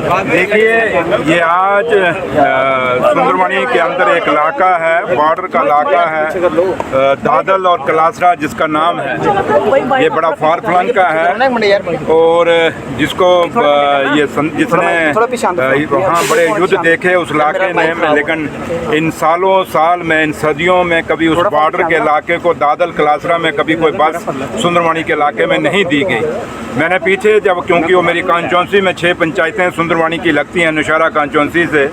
देखिए, ये आज सुंदरमणि के अंदर एक इलाका है, बॉर्डर का इलाका है, दादल और कलासरा जिसका नाम है। ये बड़ा फार फ्लंग का है और जिसको जिसने वहाँ बड़े युद्ध देखे उस इलाके ने, लेकिन इन सालों साल में, इन सदियों में कभी उस बॉर्डर के इलाके को, दादल कलासरा में कभी कोई बस सुंदरमणि के इलाके में नहीं दी गई। मैंने पीछे जब, क्योंकि वो मेरी कॉन्स्टिट्यूंसी में 6 पंचायतें सुंदरमणि की लगती हैं नौशहरा कॉन्स्टिट्यूंसी से,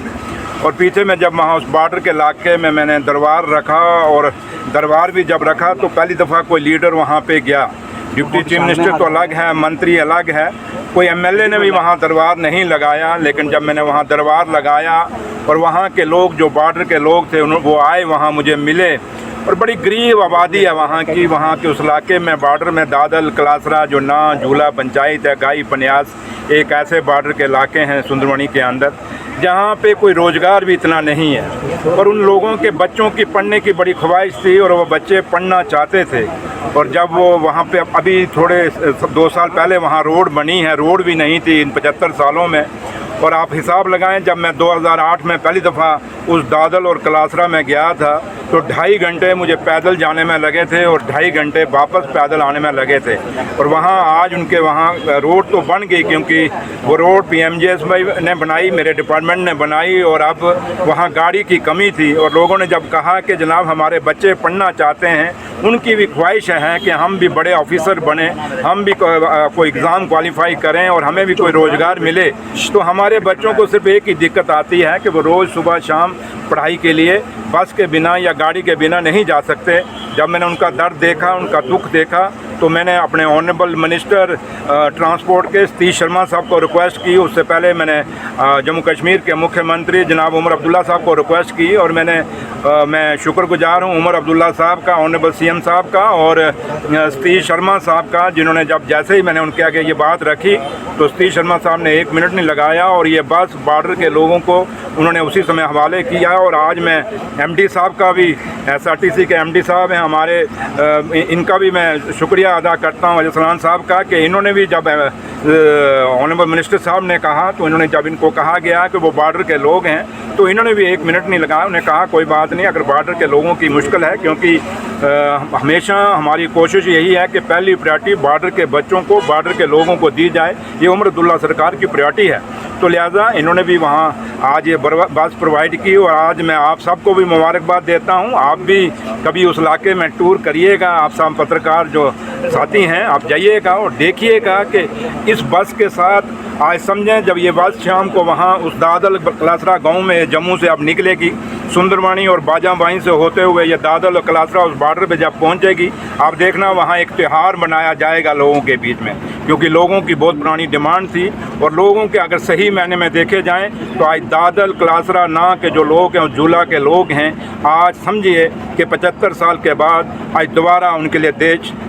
और पीछे में जब वहाँ उस बॉर्डर के इलाके में मैंने दरबार रखा, और दरबार भी जब रखा तो पहली दफ़ा कोई लीडर वहाँ पे गया। डिप्टी चीफ मिनिस्टर तो अलग है, मंत्री अलग है, कोई एमएलए ने भी वहाँ दरबार नहीं लगाया। लेकिन जब मैंने वहाँ दरबार लगाया और वहाँ के लोग, जो बॉर्डर के लोग थे, वो आए वहाँ मुझे मिले, और बड़ी गरीब आबादी है वहाँ की। वहाँ के उस इलाके में, बॉर्डर में, दादल कलासरा जो ना झूला पंचायत है, गाई पन्यास, एक ऐसे बॉर्डर के इलाके हैं सुंदरमणि के अंदर जहाँ पे कोई रोज़गार भी इतना नहीं है, और उन लोगों के बच्चों की पढ़ने की बड़ी ख्वाहिश थी और वो बच्चे पढ़ना चाहते थे। और जब वो वहाँ पे, अभी थोड़े 2 साल पहले वहाँ रोड बनी है, रोड भी नहीं थी इन 75 सालों में। और आप हिसाब लगाएं, जब मैं 2008 में पहली दफ़ा उस दादल और कलासरा में गया था तो 2.5 घंटे मुझे पैदल जाने में लगे थे और 2.5 घंटे वापस पैदल आने में लगे थे। और वहाँ आज उनके वहाँ रोड तो बन गई, क्योंकि वो रोड PMJS ने बनाई, मेरे डिपार्टमेंट ने बनाई, और अब वहाँ गाड़ी की कमी थी। और लोगों ने जब कहा कि जनाब हमारे बच्चे पढ़ना चाहते हैं, उनकी भी ख्वाहिश है कि हम भी बड़े ऑफिसर बने, हम भी कोई एग्ज़ाम क्वालिफाई करें और हमें भी कोई रोज़गार मिले, तो हमारे बच्चों को सिर्फ एक ही दिक्कत आती है कि वो रोज़ सुबह शाम पढ़ाई के लिए बस के बिना या गाड़ी के बिना नहीं जा सकते। जब मैंने उनका दर्द देखा, उनका दुख देखा, तो मैंने अपने ऑनरेबल मिनिस्टर ट्रांसपोर्ट के सतीश शर्मा साहब को रिक्वेस्ट की। उससे पहले मैंने जम्मू कश्मीर के मुख्यमंत्री जनाब उमर अब्दुल्ला साहब को रिक्वेस्ट की, और मैं शुक्रगुजार हूँ उमर अब्दुल्ला साहब का, ऑनरेबल CM साहब का और सतीश शर्मा साहब का, जिन्होंने जैसे ही मैंने उनके आगे ये बात रखी तो सतीश शर्मा साहब ने 1 मिनट नहीं लगाया और ये बस बॉर्डर के लोगों को उन्होंने उसी समय हवाले किया। और आज मैं MD साहब का भी, SRTC के MD साहब हैं हमारे, इनका भी मैं शुक्रिया अदा करता हूँ अजय साहब का, कि इन्होंने भी जब ऑनरेबल मिनिस्टर साहब ने कहा, तो इन्होंने जब इनको कहा गया कि वो बॉर्डर के लोग हैं, तो इन्होंने भी 1 मिनट नहीं लगाया। उन्होंने कहा कोई बात नहीं, अगर बॉर्डर के लोगों की मुश्किल है, क्योंकि हमेशा हमारी कोशिश यही है कि पहली प्रायोरिटी बॉर्डर के बच्चों को, बॉर्डर के लोगों को दी जाए, ये उमर अब्दुल्ला सरकार की प्रायोरिटी है। तो लिहाजा इन्होंने भी वहाँ आज ये बस प्रोवाइड की, और आज मैं आप सबको भी मुबारकबाद देता हूँ। आप भी कभी उस इलाके में टूर करिएगा, आप सब पत्रकार जो साथी हैं, आप जाइएगा और देखिएगा कि इस बस के साथ आज समझें, जब ये बस शाम को वहाँ उस दादल कलासरा गांव में जम्मू से अब निकलेगी, सुंदरमणि और बाजाबाई से होते हुए ये दादल और कलासरा उस बॉर्डर पे जब पहुँचेगी, आप देखना वहाँ एक त्यौहार मनाया जाएगा लोगों के बीच में, क्योंकि लोगों की बहुत पुरानी डिमांड थी। और लोगों के अगर सही मायने में देखे जाएं तो आज दादल कलासरा ना के जो लोग हैं, उस झूला के लोग हैं, आज समझिए कि 75 साल के बाद आज दोबारा उनके लिए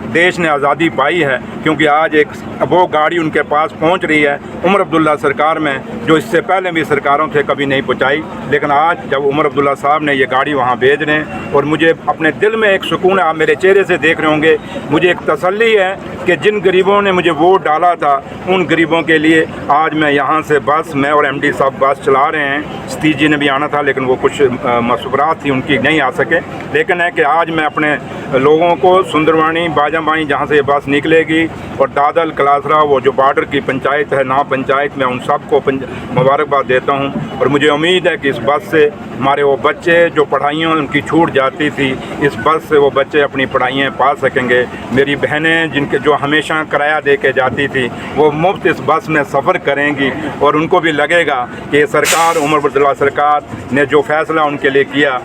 देश ने आज़ादी पाई है, क्योंकि आज एक वो गाड़ी उनके पास पहुंच रही है उमर अब्दुल्ला सरकार में, जो इससे पहले भी सरकारों से कभी नहीं पहुंचाई। लेकिन आज जब उमर अब्दुल्ला साहब ने ये गाड़ी वहां भेज रहे हैं, और मुझे अपने दिल में एक सुकून है, आप मेरे चेहरे से देख रहे होंगे, मुझे एक तसल्ली है कि जिन गरीबों ने मुझे वोट डाला था, उन गरीबों के लिए आज मैं यहाँ से बस, मैं और MD साहब बस चला रहे हैं। सतीश जी ने भी आना था, लेकिन वो कुछ मसरूफात थी उनकी, नहीं आ सके। लेकिन है कि आज मैं अपने लोगों को सुंदरमणि बाजाबाई जहाँ से ये बस निकलेगी, और दादल कलासरा वो जो बॉर्डर की पंचायत है, ना पंचायत में, उन सबको मुबारकबाद देता हूँ। और मुझे उम्मीद है कि इस बस से हमारे वो बच्चे जो पढ़ाइयों उनकी छूट जाती थी, इस बस से वो बच्चे अपनी पढ़ाइयाँ पा सकेंगे। मेरी बहनें जिनके जो हमेशा किराया दे के जाती थी, वो मुफ्त इस बस में सफ़र करेंगी, और उनको भी लगेगा कि सरकार, उमर अब्दुल्ला सरकार ने जो फैसला उनके लिए किया,